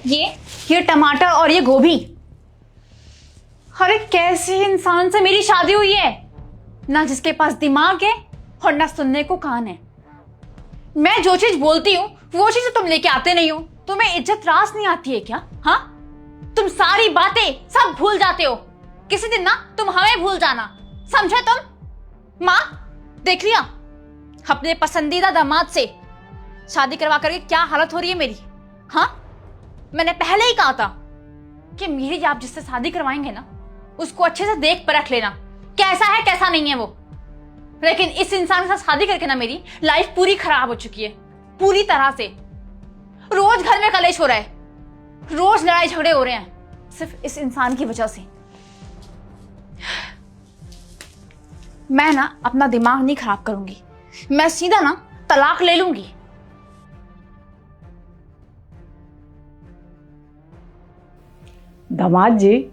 ये टमाटर और ये गोभी। अरे कैसे इंसान से मेरी शादी हुई है, ना जिसके पास दिमाग है और ना सुनने को कान है। मैं जो चीज बोलती हूँ वो चीज तुम लेके आते नहीं हो। तुम्हें इज्जत रास नहीं आती है क्या? हाँ, तुम सारी बातें सब भूल जाते हो। किसी दिन ना तुम हमें भूल जाना, समझे तुम? माँ, देख लिया अपने पसंदीदा दामाद से शादी करवा करके क्या हालत हो रही है मेरी। हाँ, मैंने पहले ही कहा था कि मेरी आप जिससे शादी करवाएंगे ना उसको अच्छे से देख परख लेना, कैसा है कैसा नहीं है वो। लेकिन इस इंसान के साथ शादी करके ना मेरी लाइफ पूरी खराब हो चुकी है, पूरी तरह से। रोज घर में कलेश हो रहा है, रोज लड़ाई झगड़े हो रहे हैं, सिर्फ इस इंसान की वजह से। मैं ना अपना दिमाग नहीं खराब करूंगी, मैं सीधा ना तलाक ले लूंगी। दामाद जी,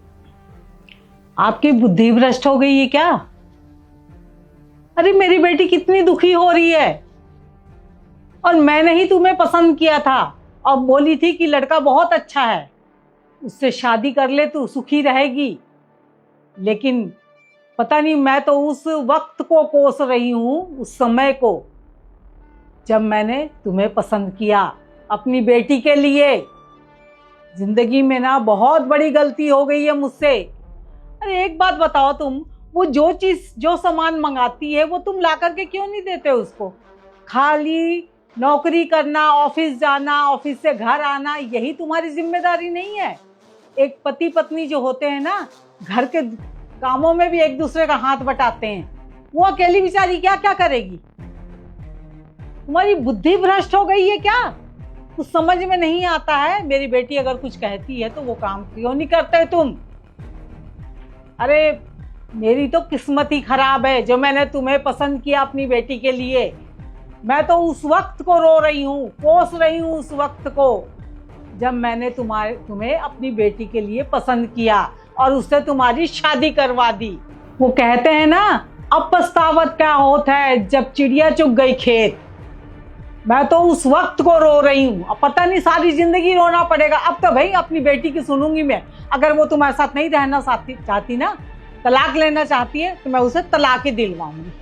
आपकी बुद्धि भ्रष्ट हो गई है क्या? अरे मेरी बेटी कितनी दुखी हो रही है, और मैंने ही तुम्हें पसंद किया था और बोली थी कि लड़का बहुत अच्छा है, उससे शादी कर ले तो सुखी रहेगी। लेकिन पता नहीं, मैं तो उस वक्त को कोस रही हूँ, उस समय को जब मैंने तुम्हें पसंद किया अपनी बेटी के लिए। जिंदगी में ना बहुत बड़ी गलती हो गई है मुझसे। अरे एक बात बताओ, तुम वो जो चीज जो सामान मंगाती है वो तुम ला करके क्यों नहीं देते उसको? खाली नौकरी करना, ऑफिस जाना, ऑफिस से घर आना, यही तुम्हारी जिम्मेदारी नहीं है? एक पति पत्नी जो होते हैं ना, घर के कामों में भी एक दूसरे का हाथ बटाते हैं। वो अकेली बेचारी क्या क्या करेगी? तुम्हारी बुद्धि भ्रष्ट हो गई है क्या? कुछ समझ में नहीं आता है? मेरी बेटी अगर कुछ कहती है तो वो काम क्यों नहीं करते तुम? अरे मेरी तो किस्मत ही खराब है जो मैंने तुम्हें पसंद किया अपनी बेटी के लिए। मैं तो उस वक्त को रो रही हूँ, कोस रही हूँ उस वक्त को जब मैंने तुम्हें अपनी बेटी के लिए पसंद किया और उससे तुम्हारी शादी करवा दी। वो कहते हैं ना, अब पछतावत क्या होता है जब चिड़िया चुग गई खेत। मैं तो उस वक्त को रो रही हूँ, अब पता नहीं सारी जिंदगी रोना पड़ेगा। अब तो भाई अपनी बेटी की सुनूंगी मैं। अगर वो तुम्हारे साथ नहीं रहना चाहती ना, तलाक लेना चाहती है, तो मैं उसे तलाक ही दिलवाऊंगी।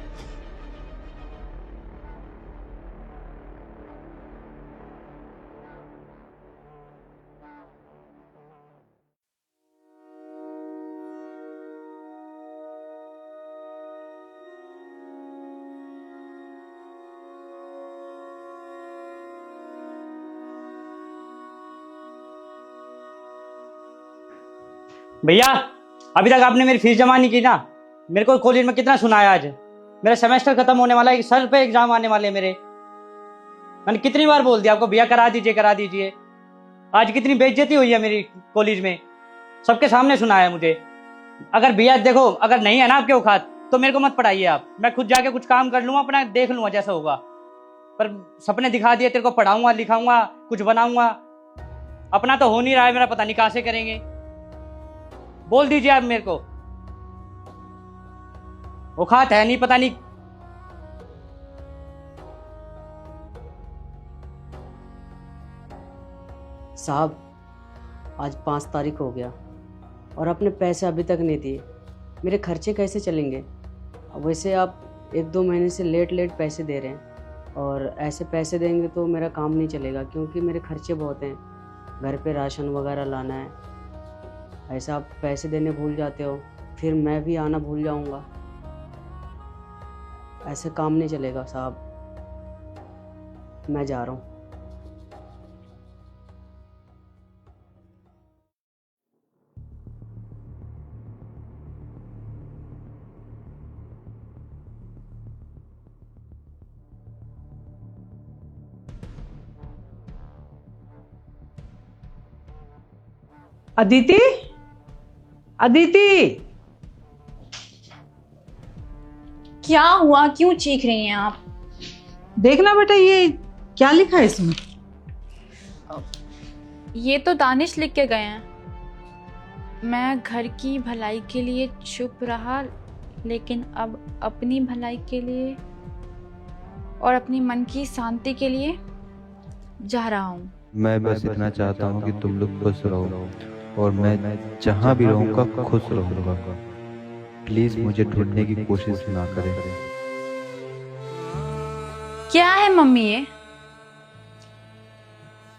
भैया, अभी तक आपने मेरी फीस जमा नहीं की ना। मेरे को कॉलेज में कितना सुनाया आज। मेरा सेमेस्टर खत्म होने वाला है, सर पे एग्जाम आने वाले हैं मेरे। मैंने कितनी बार बोल दिया आपको, भैया करा दीजिए करा दीजिए। आज कितनी बेइज्जती हुई है मेरी कॉलेज में, सबके सामने सुनाया मुझे। अगर भैया देखो, अगर नहीं है ना आपके औकात तो मेरे को मत पढ़ाइए आप। मैं खुद जाके कुछ काम कर लूंगा, अपना देख लूंगा जैसा होगा। पर सपने दिखा दिए, तेरे को पढ़ाऊंगा लिखाऊंगा कुछ बनाऊंगा, अपना तो हो नहीं रहा है मेरा, पता नहीं कहां से करेंगे। बोल दीजिए आप मेरे को, औकात है नहीं पता नहीं। साहब, आज 5 तारीख हो गया और आपने पैसे अभी तक नहीं दिए। मेरे खर्चे कैसे चलेंगे? वैसे आप 1-2 महीने से लेट पैसे दे रहे हैं, और ऐसे पैसे देंगे तो मेरा काम नहीं चलेगा, क्योंकि मेरे खर्चे बहुत हैं। घर पे राशन वगैरह लाना है। ऐसा आप पैसे देने भूल जाते हो, फिर मैं भी आना भूल जाऊंगा। ऐसे काम नहीं चलेगा साहब, मैं जा रहा हूँ। अदिति, अदिति, क्या हुआ, क्यों चीख रही हैं आप? देखना बेटा, ये क्या लिखा है इसमें? ये तो दानिश लिख के गए हैं। मैं घर की भलाई के लिए चुप रहा, लेकिन अब अपनी भलाई के लिए और अपनी मन की शांति के लिए जा रहा हूँ। मैं बस इतना चाहता हूँ कि तुम लोग खुश रहो और मैं जहाँ भी रहूँगा खुश रहूँगा। प्लीज मुझे ढूंढने की कोशिश ना करें। क्या है मम्मी ये?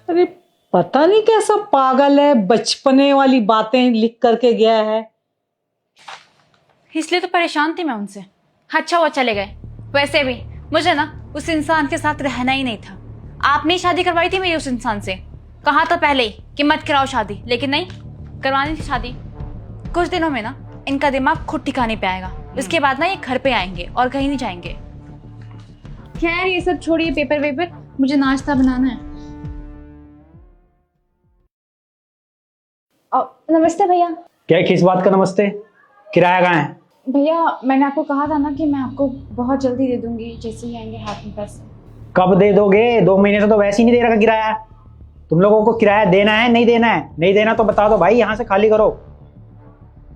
अरे पता नहीं कैसा पागल है, बचपने वाली बातें लिख करके गया है। इसलिए तो परेशान थी मैं उनसे। अच्छा हुआ चले गए। वैसे भी मुझे ना उस इंसान के साथ रहना ही नहीं था। आपने ही शादी करवाई थी मेरी उस इंसान से। कहा था पहले ही कि मत कराओ शादी, लेकिन नहीं, करवानी थी शादी। कुछ दिनों में ना इनका दिमाग खुद ठिकाने पे आएगा। इसके बाद ना ये घर पे आएंगे और कहीं नहीं जाएंगे। खैर ये सब छोड़िए, पेपर वेपर, मुझे नाश्ता बनाना है। नमस्ते भैया। क्या किस बात का नमस्ते? किराया कहाँ है? भैया मैंने आपको कहा था ना कि मैं आपको बहुत जल्दी दे दूंगी, जैसे ही आएंगे हाथ में पैसे। कब दे दोगे? 2 महीने से तो वैसे ही नहीं दे रखा किराया। तुम लोगों को किराया देना है, नहीं देना है? नहीं देना तो बता दो भाई, यहाँ से खाली करो।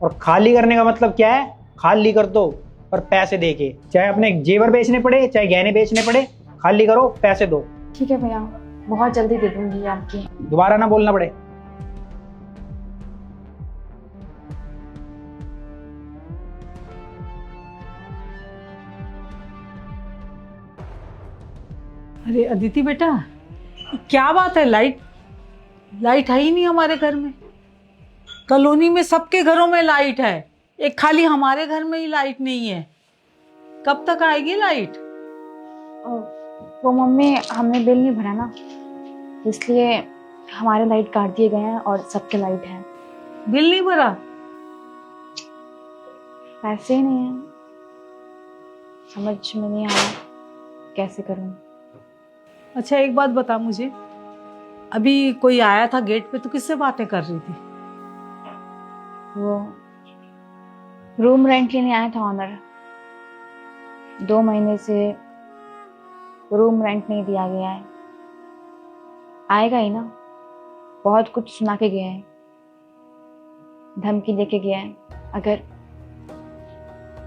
और खाली करने का मतलब क्या है? खाली कर दो और पैसे दे के, चाहे अपने जेवर बेचने पड़े चाहे गहने बेचने पड़े, खाली करो, पैसे दो। ठीक है भैया, बहुत जल्दी दे दूंगी आपकी। दोबारा ना बोलना पड़े। अरे अदिति बेटा, क्या बात है? लाइट है ही नहीं हमारे घर में। कॉलोनी में सबके घरों में लाइट है, एक खाली हमारे घर में ही लाइट नहीं है। कब तक आएगी लाइट? वो मम्मी, हमने बिल नहीं भरा ना, इसलिए हमारे लाइट काट दिए गए हैं और सबके लाइट है। बिल नहीं भरा? पैसे ही नहीं है। समझ में नहीं आ रहा कैसे करूं। अच्छा एक बात बता मुझे, अभी कोई आया था गेट पे, तो किससे बातें कर रही थी? वो रूम रेंट लेने आया था ऑनर। 2 महीने से रूम रेंट नहीं दिया गया है। आएगा ही ना, बहुत कुछ सुना के गया है, धमकी देके गया है। अगर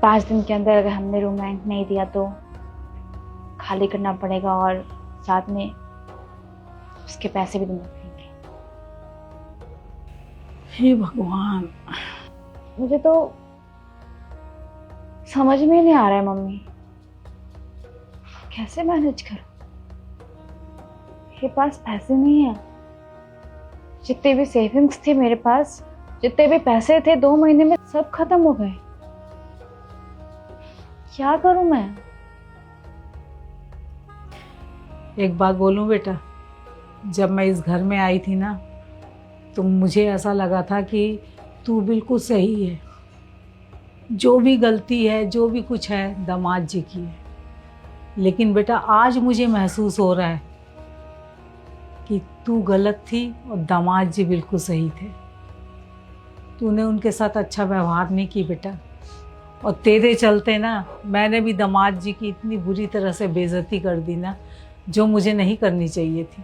5 दिन के अंदर अगर हमने रूम रेंट नहीं दिया तो खाली करना पड़ेगा और साथ में उसके पैसे भी देने पड़ेंगे। हे भगवान, मुझे तो समझ में नहीं आ रहा है मम्मी, कैसे मैनेज करूं। मेरे पास पैसे नहीं है। जितने भी सेविंग्स थे मेरे पास, जितने भी पैसे थे 2 महीने में सब खत्म हो गए। क्या करूं मैं? एक बात बोलूं बेटा, जब मैं इस घर में आई थी ना, तो मुझे ऐसा लगा था कि तू बिल्कुल सही है। जो भी गलती है, जो भी कुछ है, दामाद जी की है। लेकिन बेटा आज मुझे महसूस हो रहा है कि तू गलत थी और दामाद जी बिल्कुल सही थे। तूने उनके साथ अच्छा व्यवहार नहीं की बेटा, और तेरे चलते ना मैंने भी दामाद जी की इतनी बुरी तरह से बेइज्जती कर दी ना, जो मुझे नहीं करनी चाहिए थी।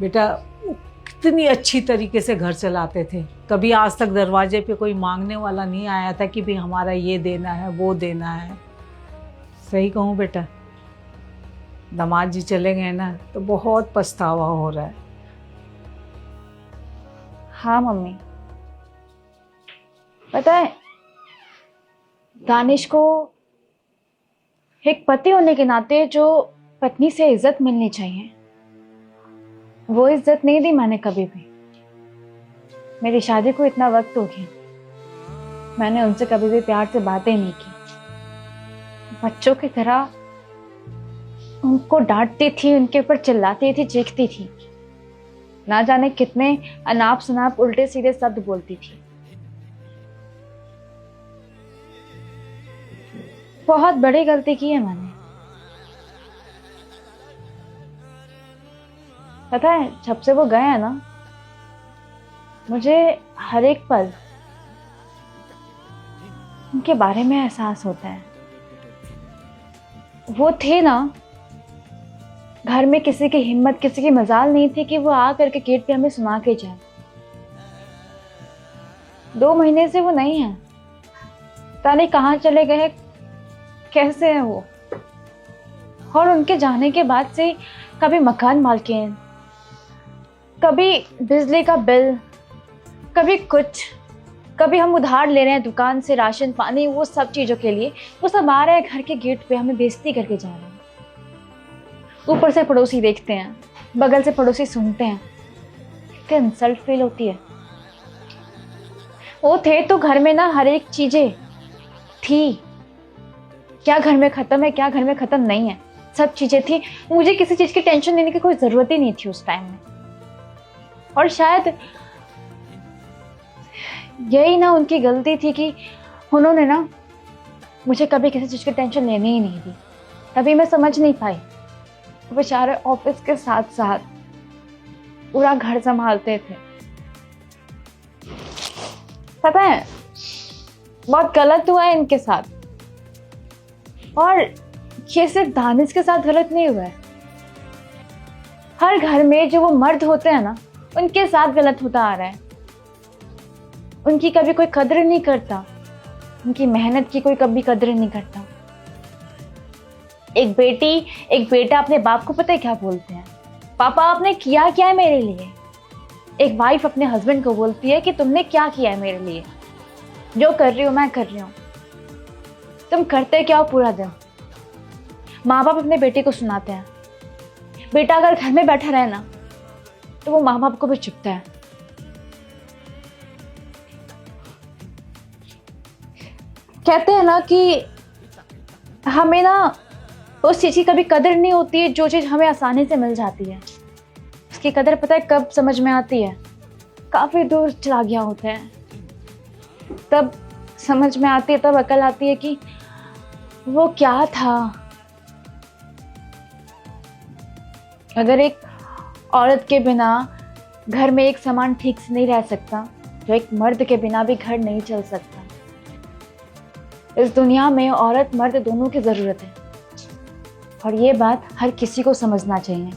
बेटा कितनी अच्छी तरीके से घर चलाते थे, कभी आज तक दरवाजे पे कोई मांगने वाला नहीं आया था कि भाई हमारा ये देना है वो देना है। सही कहूँ बेटा, दामाद जी चले गए ना तो बहुत पछतावा हो रहा है। हाँ मम्मी, पता है दानिश को एक पति होने के नाते जो पत्नी से इज्जत मिलनी चाहिए, वो इज्जत नहीं दी मैंने कभी भी। मेरी शादी को इतना वक्त हो गया, मैंने उनसे कभी भी प्यार से बातें नहीं की। बच्चों की तरह उनको डांटती थी, उनके ऊपर चिल्लाती थी, चीखती थी, ना जाने कितने अनाप शनाप उल्टे सीधे शब्द बोलती थी। बहुत बड़ी गलती की है मैंने। पता है जब से वो गए हैं ना, मुझे हर एक पल उनके बारे में एहसास होता है। वो थे ना, घर में किसी की हिम्मत, किसी की मजाल नहीं थी कि वो आ करके गेट पे हमें सुना के जाए। 2 महीने से वो नहीं है, पता नहीं कहाँ चले गए, कैसे है वो। और उनके जाने के बाद से कभी मकान मालकिन, कभी बिजली का बिल, कभी कुछ, कभी हम उधार ले रहे हैं दुकान से राशन पानी, वो सब चीज़ों के लिए वो सब आ रहे हैं घर के गेट पे, हमें बेइज्जती करके जा रहे हैं। ऊपर से पड़ोसी देखते हैं, बगल से पड़ोसी सुनते हैं, कितनी इंसल्ट फील होती है। वो थे तो घर में ना हर एक चीज़ें थी, क्या घर में ख़त्म है, क्या घर में ख़त्म नहीं है, सब चीज़ें थी। मुझे किसी चीज़ की टेंशन लेने की कोई ज़रूरत ही नहीं थी उस टाइम में। और शायद यही ना उनकी गलती थी कि उन्होंने ना मुझे कभी किसी चीज़ की टेंशन लेने ही नहीं दी, तभी मैं समझ नहीं पाई। बेचारे ऑफिस के साथ साथ पूरा घर संभालते थे। पता है बहुत गलत हुआ है इनके साथ, और ये सिर्फ दानिश के साथ गलत नहीं हुआ है, हर घर में जो वो मर्द होते हैं ना उनके साथ गलत होता आ रहा है। उनकी कभी कोई कदर नहीं करता, उनकी मेहनत की कोई कभी कदर नहीं करता। एक बेटी एक बेटा अपने बाप को पता है क्या बोलते हैं, पापा आपने किया क्या है मेरे लिए। एक वाइफ अपने हस्बैंड को बोलती है कि तुमने क्या किया है मेरे लिए, जो कर रही हो मैं कर रही हूँ, तुम करते क्या हो पूरा दिन। माँ बाप अपने बेटे को सुनाते हैं, बेटा अगर घर में बैठा रहे ना तो वो माँ बाप को भी चुभता है। कहते हैं ना कि हमें ना उस चीज़ की कभी कदर नहीं होती है जो चीज़ हमें आसानी से मिल जाती है। उसकी कदर पता है कब समझ में आती है, काफ़ी दूर चला गया होता है तब समझ में आती है, तब अकल आती है कि वो क्या था। अगर एक औरत के बिना घर में एक सामान ठीक से नहीं रह सकता तो एक मर्द के बिना भी घर नहीं चल सकता। इस दुनिया में औरत मर्द दोनों की ज़रूरत है, और ये बात हर किसी को समझना चाहिए।